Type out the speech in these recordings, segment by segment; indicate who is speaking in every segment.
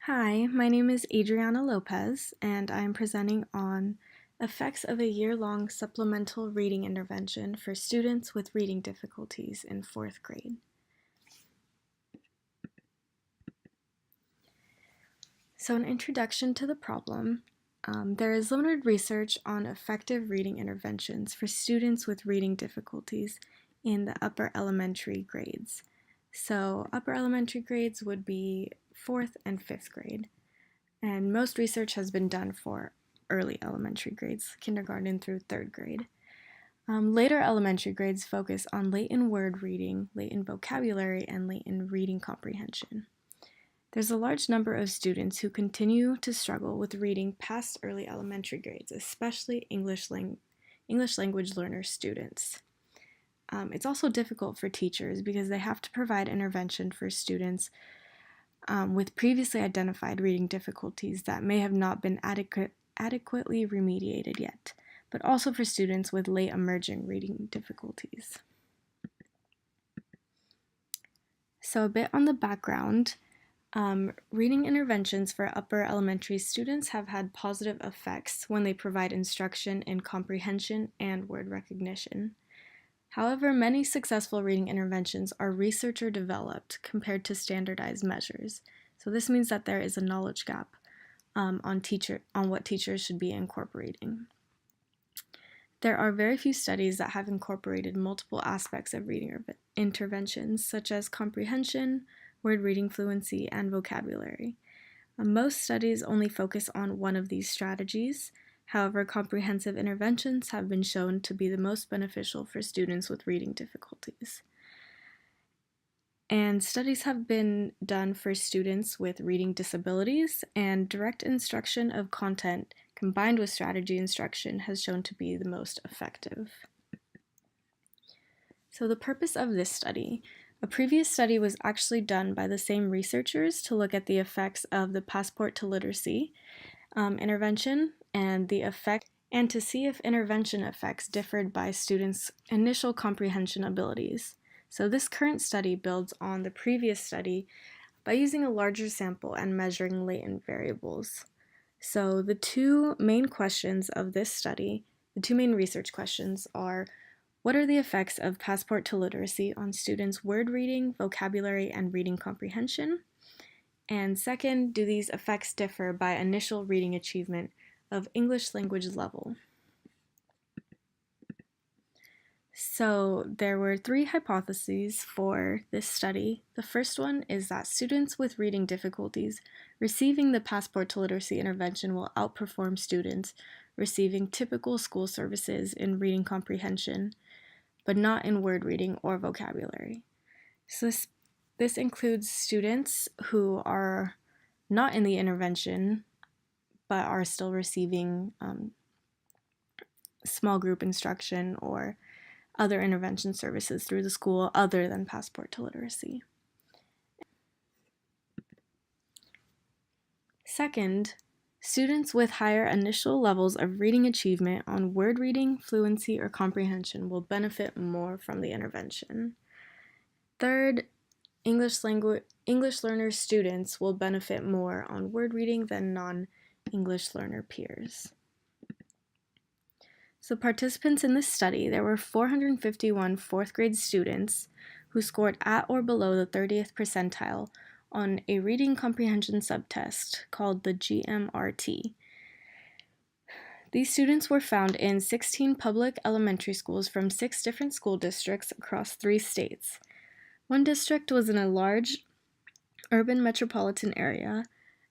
Speaker 1: Hi, my name is Adriana Lopez, and I'm presenting on effects of a year-long supplemental reading intervention for students with reading difficulties in 4th grade. So an introduction to the problem. There is limited research on effective reading interventions for students with reading difficulties in the upper elementary grades. So upper elementary grades would be 4th and 5th grade. And most research has been done for early elementary grades, kindergarten through 3rd grade. Later elementary grades focus on latent word reading, latent vocabulary, and latent reading comprehension. There's a large number of students who continue to struggle with reading past early elementary grades, especially English language learner students. It's also difficult for teachers because they have to provide intervention for students with previously identified reading difficulties that may have not been adequately remediated yet, but also for students with late emerging reading difficulties. So a bit on the background, reading interventions for upper elementary students have had positive effects when they provide instruction in comprehension and word recognition. However, many successful reading interventions are researcher developed compared to standardized measures. So this means that there is a knowledge gap on what teachers should be incorporating. There are very few studies that have incorporated multiple aspects of reading interventions, such as comprehension, word reading fluency, and vocabulary. Most studies only focus on one of these strategies. However, comprehensive interventions have been shown to be the most beneficial for students with reading difficulties. And studies have been done for students with reading disabilities, and direct instruction of content combined with strategy instruction has shown to be the most effective. So the purpose of this study. A previous study was actually done by the same researchers to look at the effects of the Passport to Literacy intervention and to see if intervention effects differed by students' initial comprehension abilities. So this current study builds on the previous study by using a larger sample and measuring latent variables. So the two main questions of this study, the two main research questions are, what are the effects of Passport to Literacy on students' word reading, vocabulary, and reading comprehension? And second, do these effects differ by initial reading achievement of English language level? So there were 3 hypotheses for this study. The first one is that students with reading difficulties receiving the Passport to Literacy intervention will outperform students receiving typical school services in reading comprehension, but not in word reading or vocabulary. So this includes students who are not in the intervention, but are still receiving small group instruction or other intervention services through the school other than Passport to Literacy. Second, students with higher initial levels of reading achievement on word reading, fluency, or comprehension will benefit more from the intervention. Third, English learner students will benefit more on word reading than non-English learner peers. So participants in this study, there were 451 4th grade students who scored at or below the 30th percentile on a reading comprehension subtest called the GMRT. These students were found in 16 public elementary schools from 6 different school districts across 3 states. One district was in a large urban metropolitan area,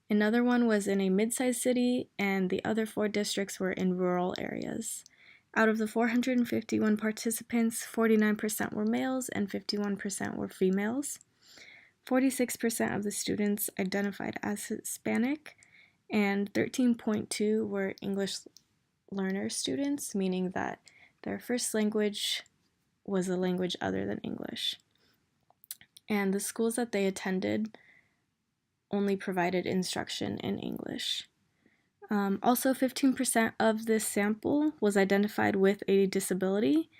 Speaker 1: another one was in a mid-sized city, and the other 4 districts were in rural areas. Out of the 451 participants, 49% were males and 51% were females. 46% of the students identified as Hispanic, and 13.2 were English learner students, meaning that their first language was a language other than English. And the schools that they attended only provided instruction in English. Also, 15% of this sample was identified with a disability,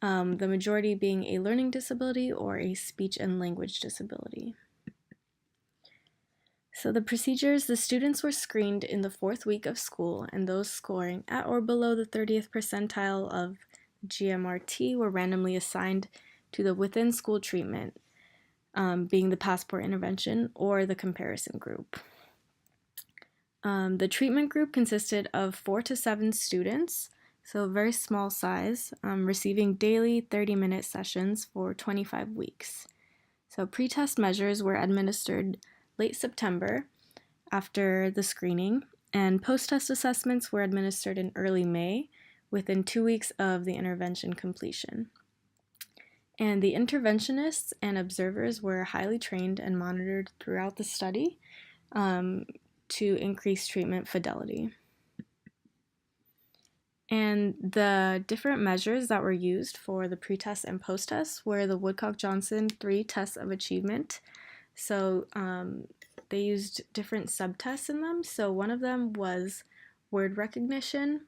Speaker 1: the majority being a learning disability or a speech and language disability. So the procedures, the students were screened in the 4th week of school, and those scoring at or below the 30th percentile of GMRT were randomly assigned to the within school treatment, being the passport intervention or the comparison group. The treatment group consisted of 4 to 7 students, so very small size, receiving daily 30-minute sessions for 25 weeks. So pretest measures were administered late September after the screening, and post-test assessments were administered in early May within 2 weeks of the intervention completion. And the interventionists and observers were highly trained and monitored throughout the study to increase treatment fidelity. And the different measures that were used for the pretest and post-test were the Woodcock-Johnson 3 tests of achievement. So they used different subtests in them. So one of them was word recognition.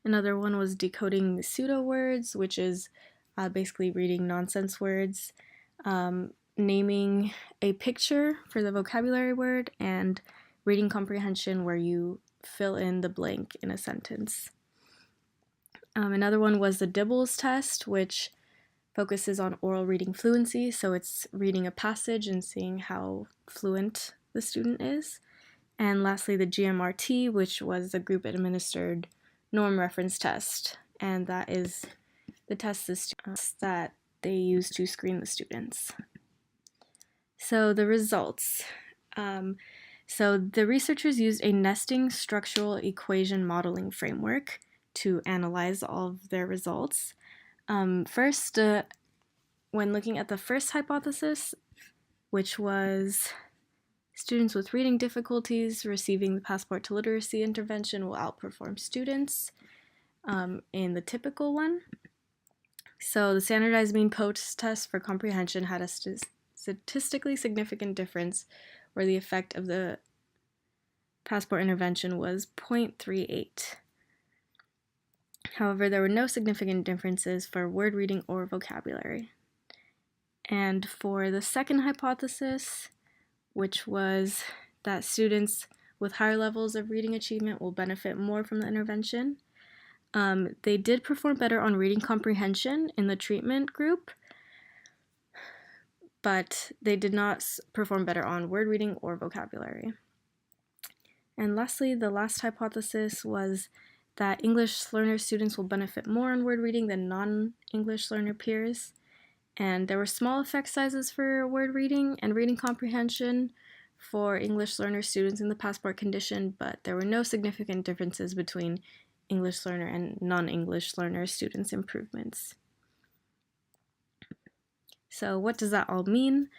Speaker 1: Another one was decoding pseudo words, which is basically reading nonsense words, naming a picture for the vocabulary word, and reading comprehension, where you fill in the blank in a sentence. Another one was the Dibbles test, which focuses on oral reading fluency, so it's reading a passage and seeing how fluent the student is. And lastly, the GMRT, which was the group-administered norm reference test, and that is the test that they use to screen the students. So the results. So the researchers used a nesting structural equation modeling framework to analyze all of their results. First, when looking at the first hypothesis, which was students with reading difficulties receiving the Passport to Literacy intervention will outperform students in the typical one. So the standardized mean post-test for comprehension had a statistically significant difference where the effect of the Passport intervention was 0.38. However, there were no significant differences for word reading or vocabulary. And for the second hypothesis, which was that students with higher levels of reading achievement will benefit more from the intervention, they did perform better on reading comprehension in the treatment group, but they did not perform better on word reading or vocabulary. And lastly, the last hypothesis was that English learner students will benefit more on word reading than non-English learner peers. And there were small effect sizes for word reading and reading comprehension for English learner students in the Passport condition, but there were no significant differences between English learner and non-English learner students' improvements. So what does that all mean?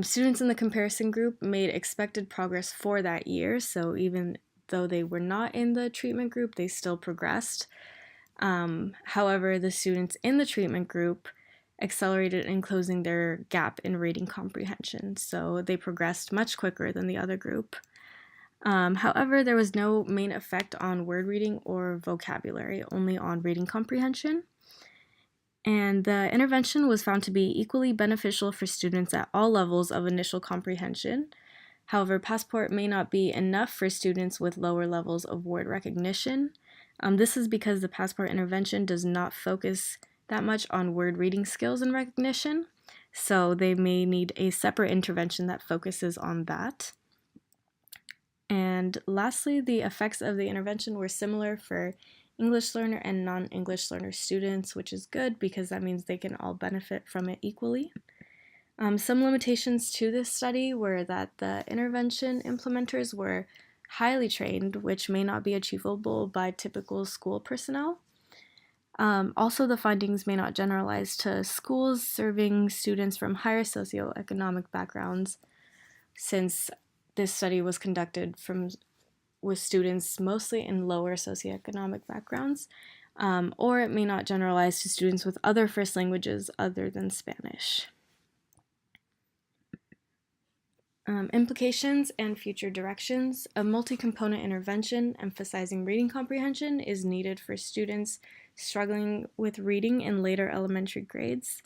Speaker 1: Students in the comparison group made expected progress for that year, so even though they were not in the treatment group, they still progressed. However, the students in the treatment group accelerated in closing their gap in reading comprehension, so they progressed much quicker than the other group. However, there was no main effect on word reading or vocabulary, only on reading comprehension. And the intervention was found to be equally beneficial for students at all levels of initial comprehension. However, Passport may not be enough for students with lower levels of word recognition. This is because the Passport intervention does not focus that much on word reading skills and recognition, so they may need a separate intervention that focuses on that. And lastly, the effects of the intervention were similar for English learner and non-English learner students, which is good because that means they can all benefit from it equally. Some limitations to this study were that the intervention implementers were highly trained, which may not be achievable by typical school personnel. Also, the findings may not generalize to schools serving students from higher socioeconomic backgrounds, since this study was conducted with students mostly in lower socioeconomic backgrounds, or it may not generalize to students with other first languages other than Spanish. Implications and future directions. A multi-component intervention emphasizing reading comprehension is needed for students struggling with reading in later elementary grades.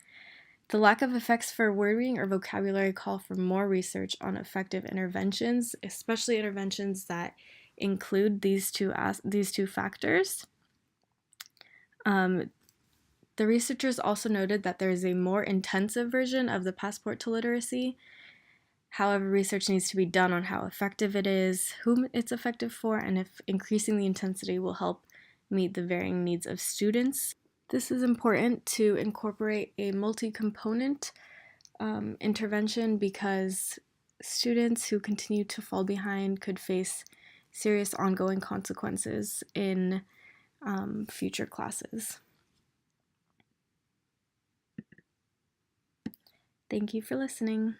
Speaker 1: The lack of effects for word reading or vocabulary call for more research on effective interventions, especially interventions that include these two factors. The researchers also noted that there is a more intensive version of the Passport to Literacy. However, research needs to be done on how effective it is, whom it's effective for, and if increasing the intensity will help meet the varying needs of students. This is important to incorporate a multi-component intervention because students who continue to fall behind could face serious ongoing consequences in future classes. Thank you for listening.